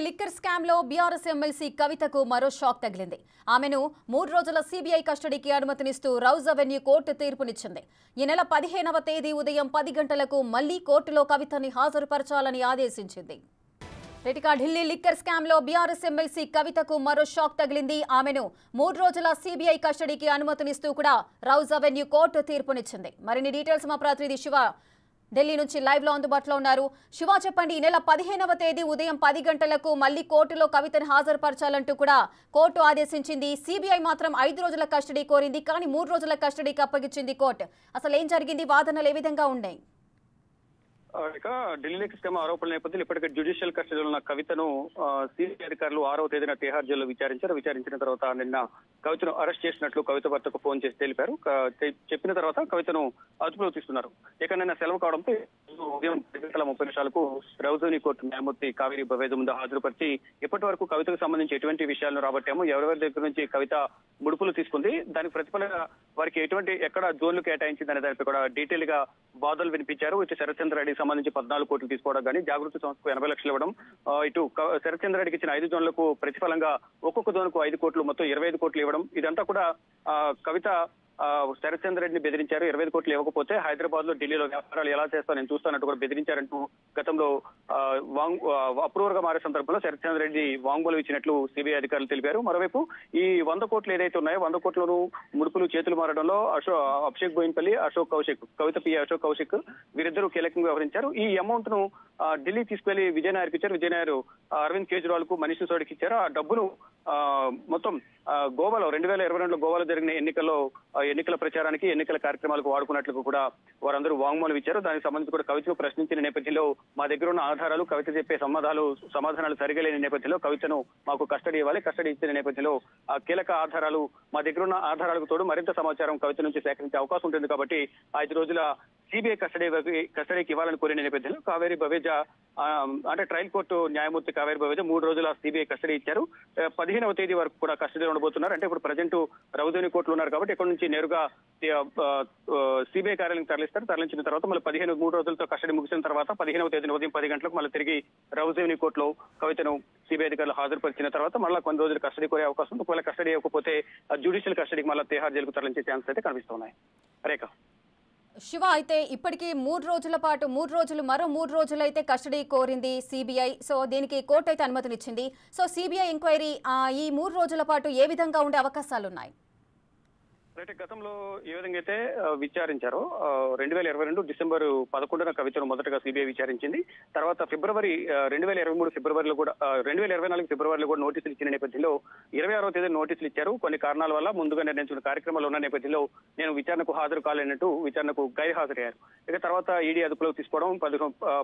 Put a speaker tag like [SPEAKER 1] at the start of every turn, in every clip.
[SPEAKER 1] Liquor scam లో BRS MLC కవితకు మరో షాక్ తగిలింది. ఆమెను 3 రోజుల సీబీఐ కస్టడీకి అనుమతినిస్తూ రౌజ్ అవెన్యూ కోర్టు తీర్పునిచ్చింది. ఈ నెల 15వ తేదీ ఉదయం 10 గంటలకు మళ్లీ కోర్టులో కవితని హాజరుపరచాలని ఆదేశించింది. ఢిల్లీ లిక్కర్ స్కామ్ లో బీఆర్ఎస్ ఎమ్మెల్సీ కవితకు మరో షాక్ తగిలింది. ఆమెను 3 రోజుల సీబీఐ కస్టడీకి అనుమతినిస్తూ కూడా రౌజ్ అవెన్యూ కోర్టు తీర్పునిచ్చింది. మరిన్ని డీటెయిల్స్ మా ప్రతినిధి శివ ఢిల్లీ నుంచి లైవ్ లో అందుబాటులో ఉన్నారు. శివ, చెప్పండి, ఈ నెల 15వ తేదీ ఉదయం 10 గంటలకు మళ్లీ కోర్టులో కవితను హాజరుపరచాలంటూ కూడా కోర్టు ఆదేశించింది. సీబీఐ మాత్రం 5 రోజుల కస్టడీ కోరింది, కానీ 3 రోజుల కస్టడీకి అప్పగించింది కోర్టు. అసలు ఏం జరిగింది? వాదనలు ఏ విధంగా ఉన్నాయి?
[SPEAKER 2] ఇక ఢిల్లీ లిక్కర్ స్కామ్ ఆరోపణల నేపథ్యంలో ఇప్పటికే జ్యుడిషియల్ కస్టడీలో ఉన్న కవితను సిబిఐ అధికారులు 6వ తేదీన తిహార్ జైల్లో విచారించిన తర్వాత నిన్న కవితను అరెస్ట్ చేసినట్లు కవిత భర్తకు ఫోన్ చేసి తెలిపారు. చెప్పిన తర్వాత కవితను అదుపులో తీసుకున్నారు. ఇక నిన్న సెలవు కావడంతో ఉదయం 10:30 రౌజోని కోర్టు న్యాయమూర్తి కావేరి బవేద ముందు హాజరుపరిచి ఇప్పటి వరకు కవితకు సంబంధించి ఎటువంటి విషయాలను రాబట్టాము, ఎవరెవరి దగ్గర నుంచి కవిత ముడుపులు తీసుకుంది, దానికి ప్రతిఫలంగా వారికి ఎక్కడ జోన్లు కేటాయించింది అనే దానిపై కూడా డీటెయిల్ గా బాధలు వినిపించారు. ఇటు శరత్చంద్ర రెడ్డికి సంబంధించి 14 కోట్లు తీసుకోవడం కానీ, జాగృతి సంస్థకు 80 లక్షలు ఇవ్వడం, ఇటు శరత్చంద్ర రెడ్డికి ఇచ్చిన 5 జోన్లకు ప్రతిఫలంగా ఒక్కొక్క జోన్కు 5 కోట్లు, మొత్తం 25 కోట్లు ఇవ్వడం, ఇదంతా కూడా కవిత శరత్చంద్ర రెడ్డిని బెదిరించారు. 25 కోట్లు ఇవ్వకపోతే హైదరాబాద్ లో ఢిల్లీలో వ్యాపారాలు ఎలా చేస్తాను నేను చూస్తానంటూ కూడా బెదిరించారంటూ గతంలో అప్రూవర్ గా మారే సందర్భంలో శరత్చంద్ర రెడ్డి వాంగ్మూలం ఇచ్చినట్లు సిబిఐ అధికారులు తెలిపారు. మరోవైపు ఈ 100 కోట్లు ఏదైతే ఉన్నాయో 100 కోట్లను ముడుపులు చేతులు మారడంలో అభిషేక్ బోయిన్పల్లి, అశోక్ కౌశిక్, కవిత పిఏ అశోక్ కౌశిక్ వీరిద్దరూ కీలకంగా వ్యవహరించారు. ఈ అమౌంట్ ను ఢిల్లీ తీసుకెళ్లి విజయనాయర్కి ఇచ్చారు. విజయనాయర్ అరవింద్ కేజ్రీవాల్ కు, మనీష్ సిసోడికి ఇచ్చారు. ఆ డబ్బును మొత్తం గోవాలో 2022లో గోవాలో జరిగిన ఎన్నికల ప్రచారానికి, ఎన్నికల కార్యక్రమాలకు వాడుకున్నట్లు కూడా వారందరూ వాంగ్మూలం ఇచ్చారు. దానికి సంబంధించి కూడా కవితను ప్రశ్నించిన నేపథ్యంలో మా దగ్గర ఉన్న ఆధారాలు, కవిత చెప్పే సమాధానాలు సరిగా లేని నేపథ్యంలో కవితను మాకు కస్టడీ ఇవ్వాలి, కస్టడీ ఇచ్చిన నేపథ్యంలో ఆ కీలక ఆధారాలు, మా దగ్గర ఉన్న ఆధారాలకు తోడు మరింత సమాచారం కవిత నుంచి సేకరించే అవకాశం ఉంటుంది కాబట్టి 5 రోజుల సిబిఐ కస్టడీకి ఇవ్వాలని కోరిన నేపథ్యంలో కావేరి బవేజా అంటే ట్రయల్ కోర్టు న్యాయమూర్తి కావేరి బవేజా 3 రోజుల సిబిఐ కస్టడీ ఇచ్చారు. 15వ తేదీ వరకు కూడా కస్టడీలో ఉండబోతున్నారు. అంటే ఇప్పుడు ప్రజెంట్ రౌజోని కోర్టులో ఉన్నారు కాబట్టి ఇక్కడ నుంచి నేరుగా సిబిఐ కార్యాలయం తరలించిన తర్వాత మళ్ళీ 3 రోజులతో కస్టడీ ముగిసిన తర్వాత 15వ తేదీన ఉదయం 10 గంటలకు మళ్ళీ తిరిగి రౌజోని కోర్టులో కవితను సిబిఐ అధికారులు హాజరుపరిచిన తర్వాత మళ్ళీ కొన్ని రోజులు కస్టడీ కోరే అవకాశం ఉంది. ఒకవేళ కస్టడీ ఇవ్వకపోతే జ్యుడిషియల్ కస్టడీకి మళ్ళీ తిహార్ జైలుకు తరలించే ఛాన్స్ అయితే కనిపిస్తున్నాయి. రేఖ,
[SPEAKER 1] శివ, అయితే ఇప్పటికీ 3 రోజుల పాటు మరో 3 రోజులు అయితే కస్టడీ కోరింది సిబిఐ. సో దీనికి కోర్టు అయితే అనుమతినిచ్చింది. సో సిబిఐ ఎంక్వైరీ ఈ 3 రోజుల పాటు ఏ విధంగా ఉండే అవకాశాలు ఉన్నాయి?
[SPEAKER 2] అయితే గతంలో ఏ విధంగా అయితే విచారించారో 2022 డిసెంబర్ 11న కవితను మొదటగా సిబిఐ విచారించింది. తర్వాత 2023 ఫిబ్రవరిలో కూడా 2024 ఫిబ్రవరిలో కూడా నోటీసులు ఇచ్చిన నేపథ్యంలో 26వ తేదీ నోటీసులు ఇచ్చారు. కొన్ని కారణాల వల్ల ముందుగా నిర్ణయించిన కార్యక్రమాలు ఉన్న నేపథ్యంలో నేను విచారణకు హాజరు కాలేనట్టు విచారణకు గైర్హాజరయ్యారు. ఇక తర్వాత ఈడీ అదుపులోకి తీసుకోవడం,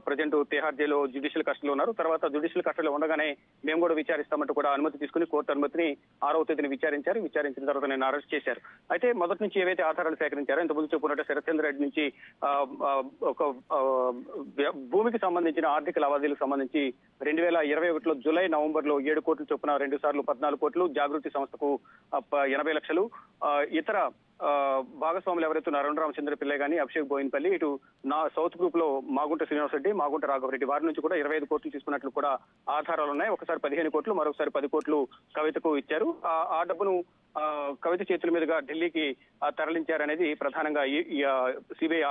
[SPEAKER 2] ప్రజెంట్ తిహార్ జైల్లో జ్యుడిషియల్ కస్టడీలో ఉన్నారు. తర్వాత జ్యుడిషియల్ కస్టడీలో ఉండగానే మేము కూడా విచారిస్తామంటూ కూడా అనుమతి తీసుకుని కోర్టు అనుమతిని 6వ తేదీని విచారించిన తర్వాత నేను అరెస్ట్ చేశారు. అయితే మొదటి నుంచి ఏవైతే ఆధారాలు సేకరించారో ఇంతకుముందు చెప్పుకున్నట్టు శరత్చంద్ర రెడ్డి నుంచి ఒక భూమికి సంబంధించిన ఆర్థిక లావాదేవీలకు సంబంధించి 2021లో జూలై, నవంబర్లో 7 కోట్ల చొప్పున 2 సార్లు 14 కోట్లు, జాగృతి సంస్థకు 80 లక్షలు, ఇతర భాగస్వాములు ఎవరైతే అరుణ్ రామచంద్ర పిల్లై గానీ, అభిషేక్ బోయిన్పల్లి, ఇటు సౌత్ గ్రూప్ లో మాగుంట శ్రీనివాస్ రెడ్డి, మాగుంట రాఘవరెడ్డి వారి నుంచి కూడా 25 కోట్లు తీసుకున్నట్లు కూడా ఆధారాలు ఉన్నాయి. ఒకసారి 15 కోట్లు, మరొకసారి 10 కోట్లు కవితకు ఇచ్చారు. ఆ డబ్బును కవిత చేతుల మీదుగా ఢిల్లీకి తరలించారనేది ప్రధానంగా సిబిఐ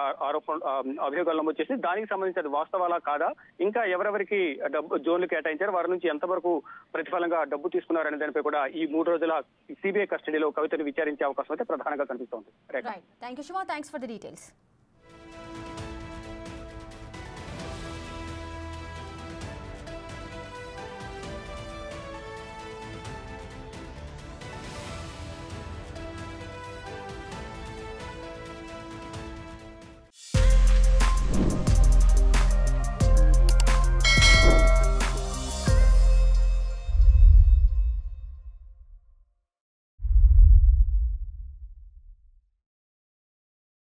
[SPEAKER 2] అభియోగాలు నమోదు చేసి దానికి సంబంధించి అది వాస్తవాలా కాదా, ఇంకా ఎవరెవరికి జోన్లు కేటాయించారు, వారి నుంచి ఎంతవరకు ప్రతిఫలంగా డబ్బు తీసుకున్నారనే దానిపై కూడా ఈ 3 రోజుల సిబిఐ కస్టడీలో కవితను విచారించే అవకాశం అయితే ప్రధానంగా కనిపిస్తోంది.
[SPEAKER 1] Thank you Shiva, thanks for the details.